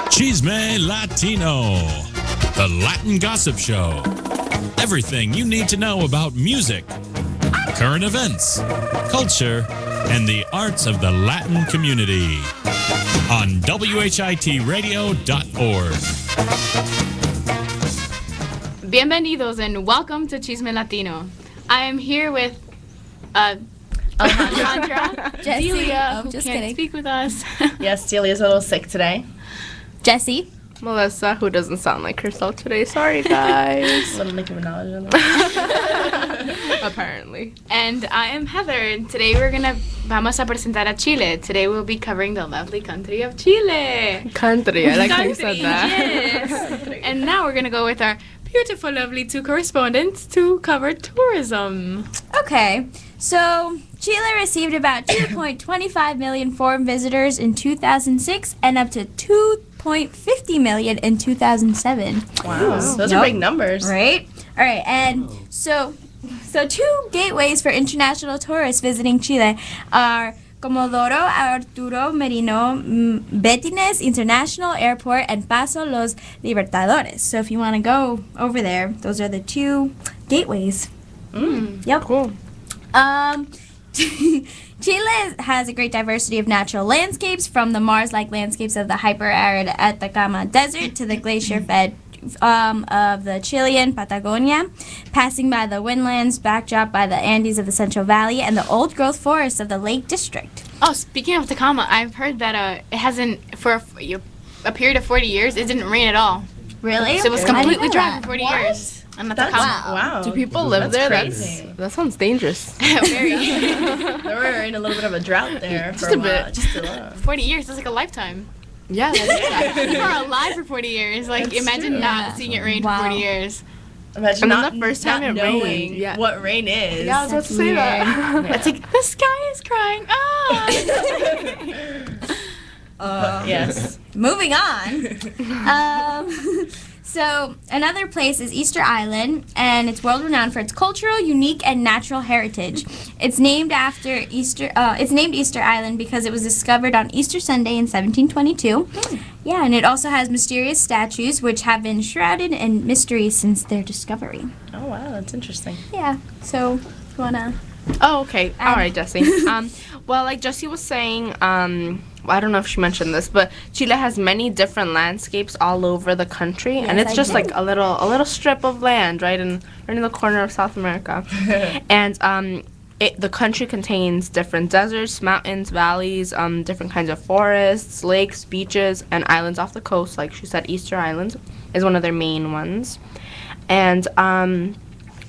Chisme Latino, the Latin gossip show. Everything you need to know about music, current events, culture, and the arts of the Latin community on Radio.org. Bienvenidos and welcome to Chisme Latino. I am here with Alejandra, Delia, who can't speak with us. Yes, Delia's a little sick today. Jesse. Melissa, who doesn't sound like herself today. Sorry, guys. Little Nicki Minaj. Apparently. And I am Heather, and today vamos a presentar a Chile. Today we'll be covering the lovely country of Chile. Country, I like how you said that. Yes. And now we're going to go with our beautiful, lovely two correspondents to cover tourism. Okay, so Chile received about 2.25 million foreign visitors in 2006 and up to 2.50 million in 2007. Wow, those are big numbers. Right? All right, and so two gateways for international tourists visiting Chile are Comodoro Arturo Merino Bettines International Airport and Paso Los Libertadores. So if you want to go over there, those are the two gateways. Yep. Cool. Chile has a great diversity of natural landscapes, from the Mars-like landscapes of the hyper-arid Atacama Desert to the glacier-fed of the Chilean Patagonia, passing by the windlands backdrop by the Andes of the Central Valley and the old-growth forests of the Lake District. Oh, speaking of Atacama, I've heard that it hasn't, for a period of 40 years, it didn't rain at all. Really? So it was completely dry for 40 years. On Atacama. Wow. Do people live there? Crazy. That sounds dangerous. Very. They were in a little bit of a drought there for a while. Just a little. 40 years, that's like a lifetime. Yeah. People are alive for 40 years. Like, That's imagine true. not seeing it rain for 40 years. Imagine And then not the first time not it knowing rained, yeah. what rain is. Yeah, I was about to say that. Yeah. It's like, the sky is crying. Yes. Moving on. So another place is Easter Island, and it's world renowned for its cultural, unique, and natural heritage. It's named after Easter. It's named Easter Island because it was discovered on Easter Sunday in 1722. Yeah, and it also has mysterious statues which have been shrouded in mystery since their discovery. Oh wow, that's interesting. Yeah. So, you wanna? Oh, okay. All right, Jessie. Well, like Jessie was saying, I don't know if she mentioned this, but Chile has many different landscapes all over the country, and it's just like a little strip of land right in the corner of South America. And the country contains different deserts, mountains, valleys, different kinds of forests, lakes, beaches, and islands off the coast. Like she said, Easter Island is one of their main ones. And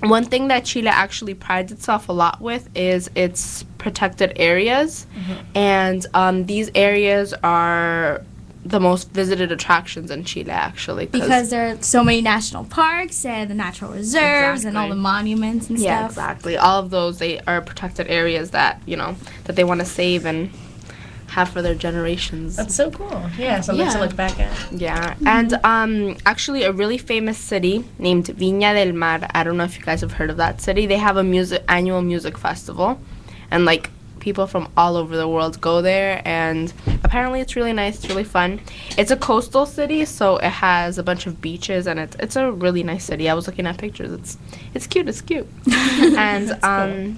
one thing that Chile actually prides itself a lot with is its protected areas. And these areas are the most visited attractions in Chile, actually. Because there are so many national parks and the natural reserves and all the monuments and stuff. Yeah, exactly. All of those, they are protected areas that, that they want to save and have for their generations. That's so cool. Yeah, something to look back at. Yeah, and actually a really famous city named Viña del Mar. I don't know if you guys have heard of that city. They have a annual music festival, and like people from all over the world go there, and apparently it's really nice. It's really fun. It's a coastal city, so it has a bunch of beaches, and it's a really nice city. I was looking at pictures. It's cute. It's cute. And cool.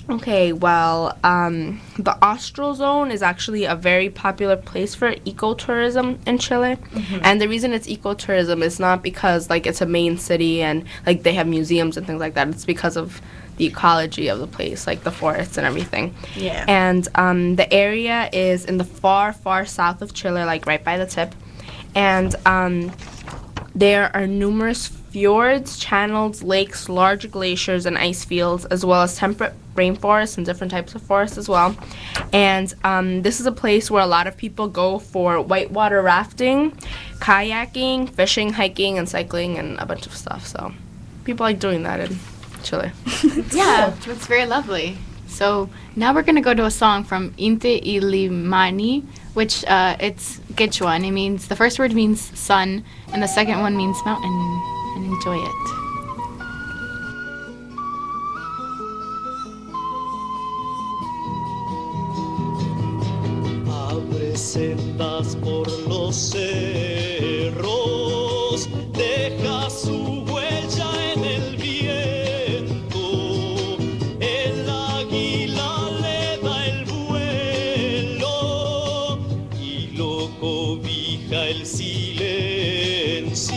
Okay, well, the Austral Zone is actually a very popular place for ecotourism in Chile. And the reason it's ecotourism is not because, like, it's a main city and, like, they have museums and things like that. It's because of the ecology of the place, like the forests and everything. Yeah. And the area is in the far, far south of Chile, like, right by the tip. And there are numerous fjords, channels, lakes, large glaciers, and ice fields, as well as temperate rainforests and different types of forests as well. And this is a place where a lot of people go for whitewater rafting, kayaking, fishing, hiking, and cycling, and a bunch of stuff. So people like doing that in Chile. Yeah, it's very lovely. So now we're going to go to a song from Inte Ilimani, which it's Quechua, and it means, the first word means sun, and the second one means mountain, and enjoy it. sendas por los cerros, deja su huella en el viento. El águila le da el vuelo y lo cobija el silencio.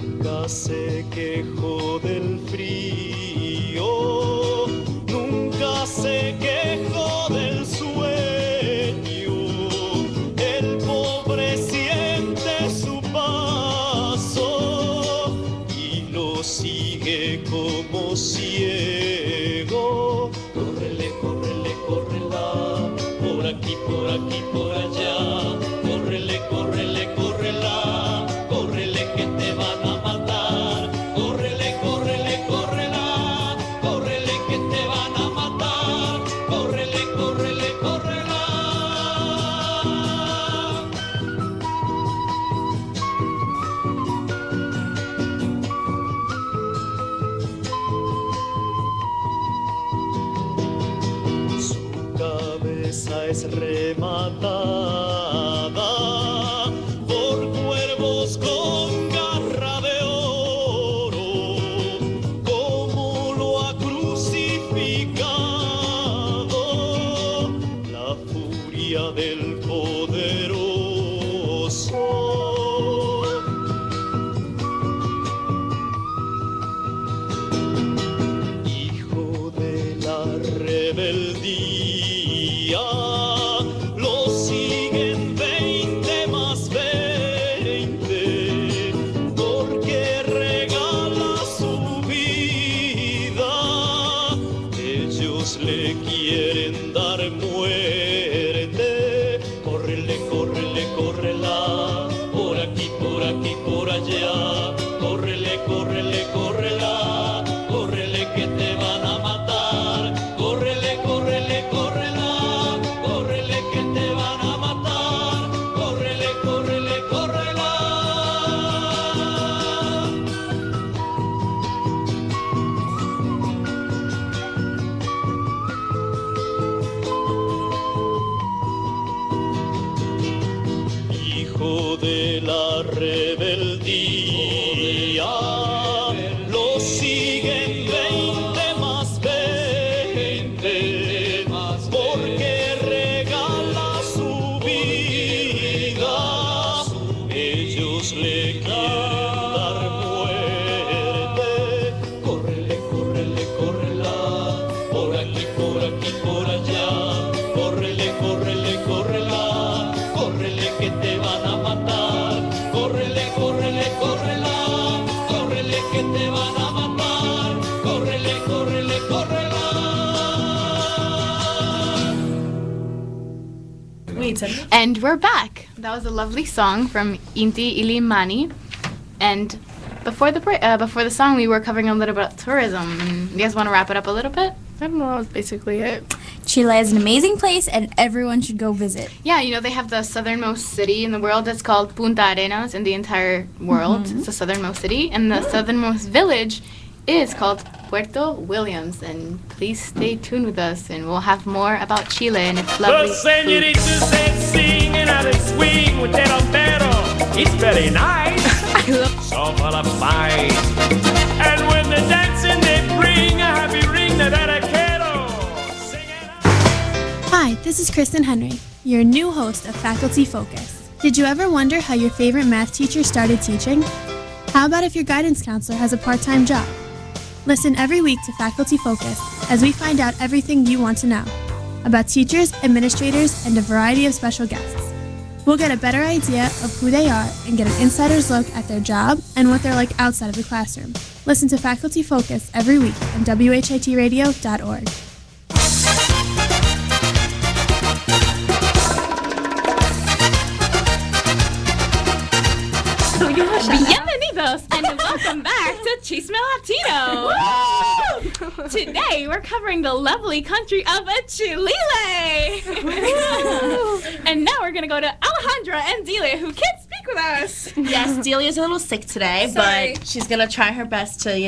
Nunca se quejó del frío, nunca se quejó del sueño. El pobre siente su paso y lo sigue como ciego. Córrele, córrele, córrela, por aquí, por aquí, por allá. Córrele, córrele, córrela, córrele que te van a matar. Córrele, córrele, córrela, córrele que te van a matar. Córrele, córrele, córrela. Su cabeza es rematada por cuervos con garra de oro, como lo ha crucificado la furia del poderoso. Hijo de la rebeldía, lo siguen 20 más 20, porque regala su vida. Ellos le quieren dar muerte. Córrele, córrele, córrela, por aquí, por aquí, por allá. Córrele, córrele, córrela, córrele que te van a matar. Córrele, córrele, córrela, córrele que te van a matar. Córrele, córrele, córrela. Hijo de la rebeldía, lo siguen 20 más 20, porque regala su vida. Ellos le quieren dar muerte. Córrele, córrele, córrela, por aquí, por aquí, por allá. Córrele, córrele, córrela, córrele que te van a matar. Córrele, córrele, córrela, córrele que te van a matar. Córrele, córrele, córrela. And we're back. That was a lovely song from Inti Ilimani. And before the song, we were covering a little bit about tourism. You guys want to wrap it up a little bit? I don't know, that was basically it. Chile is an amazing place, and everyone should go visit. Yeah, you know, they have the southernmost city in the world. It's called Punta Arenas in the entire world. It's the southernmost city. And the southernmost village is called Puerto Williams. And please stay tuned with us, and we'll have more about Chile and its lovely The food. senoritas said sing and how they swing with their altero. It's very nice. So full of spice. And when they're dancing, they bring a happy ring that I quiero. Sing it out. Hi, this is Kristen Henry, your new host of Faculty Focus. Did you ever wonder how your favorite math teacher started teaching? How about if your guidance counselor has a part-time job? Listen every week to Faculty Focus as we find out everything you want to know about teachers, administrators, and a variety of special guests. We'll get a better idea of who they are and get an insider's look at their job and what they're like outside of the classroom. Listen to Faculty Focus every week on WHITradio.org. Bienvenidos and welcome back to Chisme Latino. Today we're covering the lovely country of Chile. And now we're going to go to Alejandra and Delia, who can't speak with us. Yes, Delia's a little sick today, Sorry. but she's going to try her best to,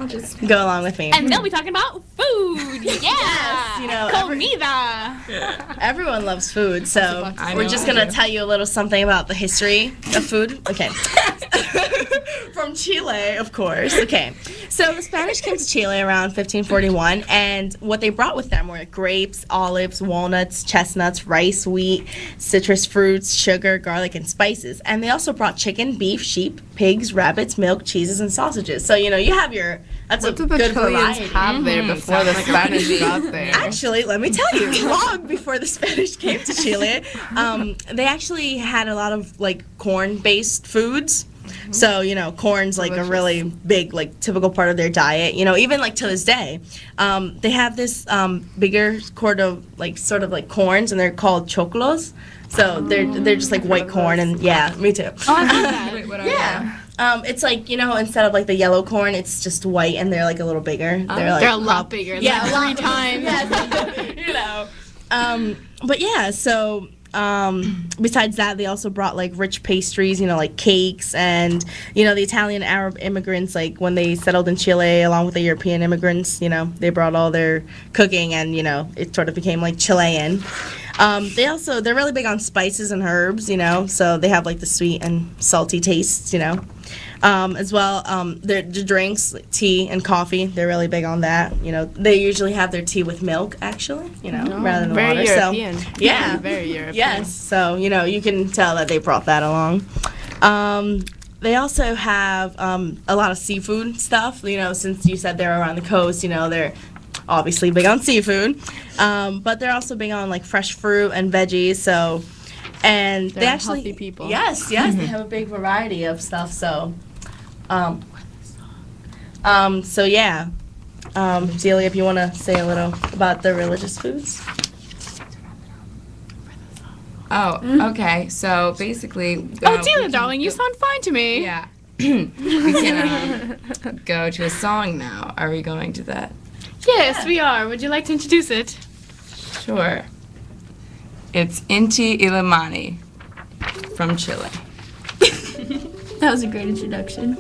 I'll just go along with me. And they'll be talking about food. Yeah. Yes, you know, Comida. Everyone loves food, so we're just going to tell you a little something about the history of food. Okay. From Chile, of course. Okay. So the Spanish came to Chile around 1541, and what they brought with them were grapes, olives, walnuts, chestnuts, rice, wheat, citrus fruits, sugar, garlic, and spices. And they also brought chicken, beef, sheep, pigs, rabbits, milk, cheeses, and sausages. So, you know, you have your, that's a good variety. Have there before the Spanish got there? Actually, let me tell you, long before the Spanish came to Chile, they actually had a lot of, like, corn-based foods. So, you know, corn's like a really big, like, typical part of their diet. You know, even, like, to this day, they have this bigger sort of like corns, and they're called choclos. So they're just like white corn, and yeah, me too. Oh, I love that. Wait, what are Yeah. It's like, you know, instead of like the yellow corn, it's just white, and they're like a little bigger. They're a lot bigger. Yeah, like 3 times. You know. But yeah, so besides that, they also brought like rich pastries, you know, like cakes, and you know, the Italian Arab immigrants, like when they settled in Chile along with the European immigrants, you know, they brought all their cooking, and you know, it sort of became like Chilean. They're really big on spices and herbs, you know, so they have like the sweet and salty tastes, you know. As well, the drinks, like tea and coffee, they're really big on that. You know, they usually have their tea with milk, actually, you know, rather than Very water. European. So, yeah, Very European. yes. So, you know, you can tell that they brought that along. They also have a lot of seafood stuff, you know, since you said they're around the coast, you know, they're obviously big on seafood. But they're also big on, like, fresh fruit and veggies, so... And They're they actually... healthy people. Yes, they have a big variety of stuff, so... So yeah, Celia, if you want to say a little about the religious foods. Oh, okay. So basically, Delia, darling, you sound fine to me. Yeah, we can go to a song now. Are we going to that? Yes, we are. Would you like to introduce it? Sure. It's Inti Illimani from Chile. That was a great introduction.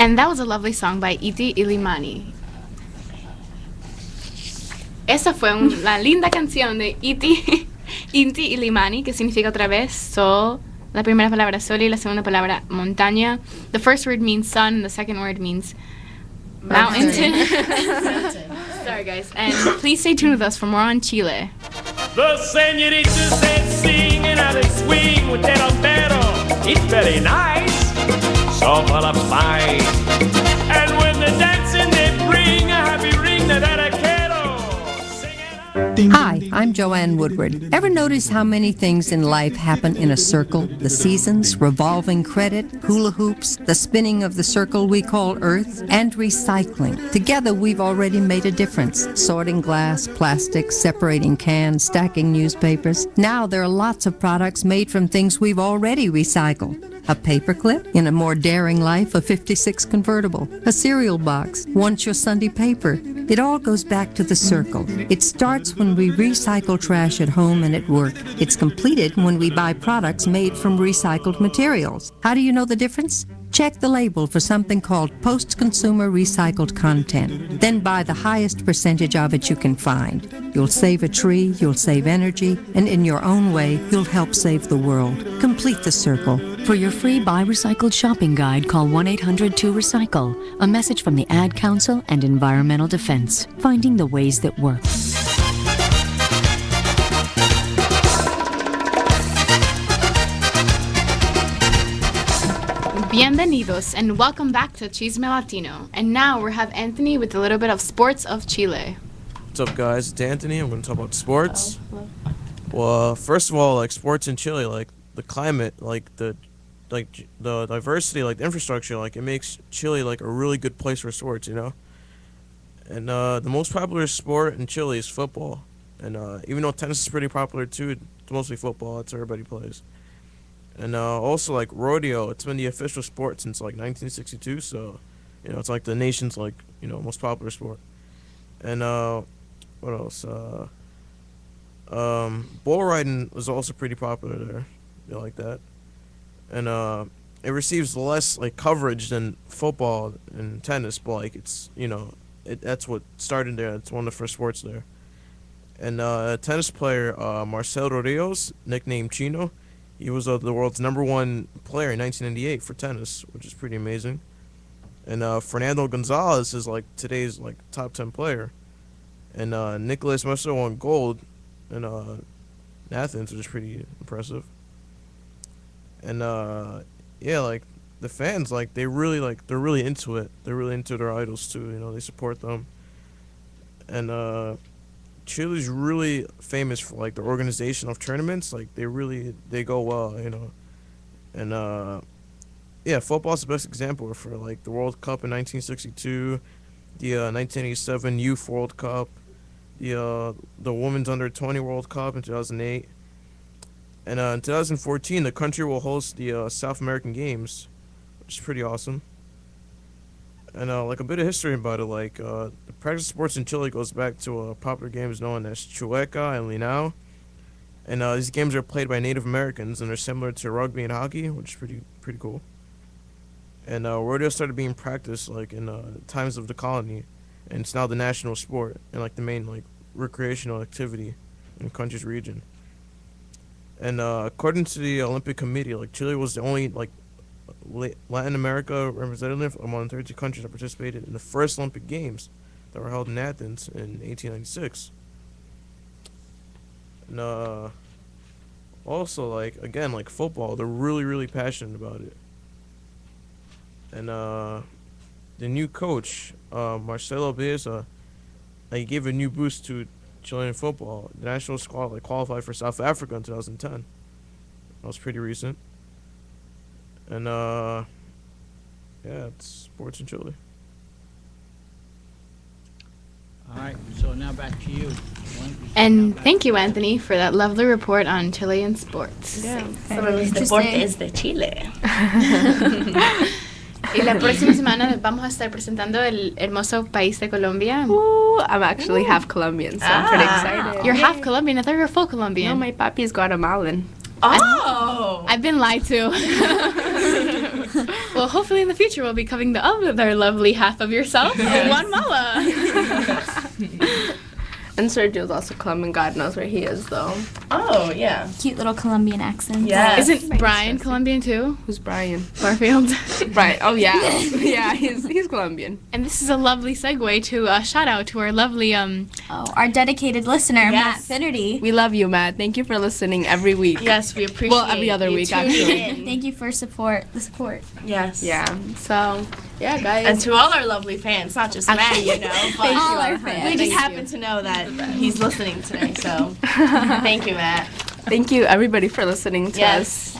And that was a lovely song by Iti Ilimani. Esa fue una linda canción de Inti Ilimani, que significa otra vez sol. La primera palabra sol y la segunda palabra montaña. The first word means sun, the second word means mountain. Sorry, guys. And please stay tuned with us for more on Chile. The señoritas that sing and how they swing with that sombrero. It's very nice, so full of spice. And when they're dancing, they bring a happy ring to that Hi, I'm Joanne Woodward. Ever notice how many things in life happen in a circle? The seasons, revolving credit, hula hoops, the spinning of the circle we call Earth, and recycling. Together, we've already made a difference. Sorting glass, plastic, separating cans, stacking newspapers. Now there are lots of products made from things we've already recycled. A paperclip, in a more daring life, a 56 convertible, a cereal box, once your Sunday paper. It all goes back to the circle. It starts when we recycle trash at home and at work. It's completed when we buy products made from recycled materials. How do you know the difference? Check the label for something called post-consumer recycled content. Then buy the highest percentage of it you can find. You'll save a tree, you'll save energy, and in your own way, you'll help save the world. Complete the circle. For your free Buy Recycled shopping guide, call 1-800-2-RECYCLE. A message from the Ad Council and Environmental Defense. Finding the ways that work. Bienvenidos and welcome back to Chisme Latino. And now we have Anthony with a little bit of sports of Chile. What's up, guys? It's Anthony. I'm going to talk about sports. Well, first of all, like sports in Chile, like the climate, like the diversity, like the infrastructure, like it makes Chile like a really good place for sports, you know. And the most popular sport in Chile is football. And even though tennis is pretty popular too, it's mostly football. That's what everybody plays. And also, like, rodeo, it's been the official sport since, like, 1962, so, you know, it's, like, the nation's, like, you know, most popular sport. And, what else? Bull riding was also pretty popular there. They like that. And, it receives less, like, coverage than football and tennis, but, like, it's, you know, that's what started there. It's one of the first sports there. And, a tennis player, Marcelo Rios, nicknamed Chino, he was the world's #1 player in 1998 for tennis, which is pretty amazing. And Fernando Gonzalez is like today's like top 10 player. And Nicolas Messer won gold in Athens, which is pretty impressive. And yeah, like the fans, like they're really into it. They're really into their idols too. You know, they support them. And Chile's really famous for like the organization of tournaments. Like they go well, you know. And yeah, football's the best example for like the World Cup in 1962, the 1987 Youth World Cup, the Women's Under-20 World Cup in 2008. And in 2014, the country will host the South American Games, which is pretty awesome. And like a bit of history about it, like the practice sports in Chile goes back to popular games known as Chueca and Linao. And these games are played by Native Americans, and they're similar to rugby and hockey, which is pretty cool. And rodeo started being practiced like in times of the colony, and it's now the national sport and like the main like recreational activity in the country's region. And according to the Olympic Committee, like Chile was the only like Latin America representative among 32 countries that participated in the first Olympic Games that were held in Athens in 1896. And also, like, again, like football, they're really passionate about it. And the new coach, Marcelo Bielsa, he gave a new boost to Chilean football. The national squad like qualified for South Africa in 2010. That was pretty recent. And yeah, it's sports in Chile. All right, so now back to you. And thank you, Anthony, for that lovely report on Chilean sports. Yeah, some of los deportes de Chile. Y la próxima semana vamos a estar presentando el hermoso país de Colombia. I'm actually half Colombian, so I'm pretty excited. You're half Colombian? I thought you were full Colombian. No, my papi is Guatemalan. Oh! I've been lied to. Well, So hopefully in the future we'll be covering the other lovely half of yourself, Guatemala. And Sergio's also Colombian. God knows where he is, though. Oh, yeah. Cute little Colombian accent. Yeah. Isn't Brian Colombian too? Who's Brian? Barfield. Right. Oh, yeah. Yeah, he's Colombian. And this is a lovely segue to a shout out to our lovely our dedicated listener, Matt Finnerty. We love you, Matt. Thank you for listening every week. Yes, we appreciate. Well, every other you week, tuning actually. in. Thank you for the support. Yes. Yeah. So, yeah, guys. And to all our lovely fans, not just Matt, you know, but all our fans. we just happen to know that he's listening today. So, thank you, Matt. Thank you, everybody, for listening to us.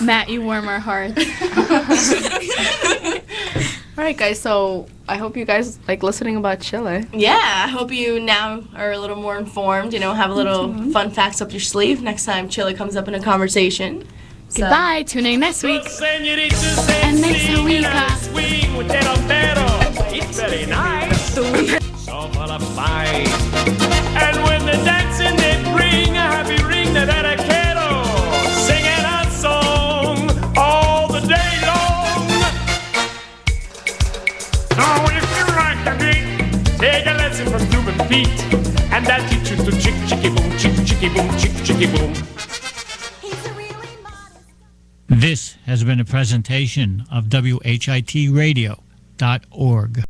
Matt, you warm our hearts. All right, guys. So I hope you guys like listening about Chile. Yeah, I hope you now are a little more informed. You know, have a little fun facts up your sleeve next time Chile comes up in a conversation. So. Goodbye. Tune in next week. And next week. Swing with that altero. It's very nice. So full of fight. And when the dancing they bring a happy ring that I quiero. Singing a song all the day long. So if you like the beat, take a lesson from Cuban Pete. And that teach you to chick chicky boom, chicky boom, chicky boom. This has been a presentation of WHIT Radio.org.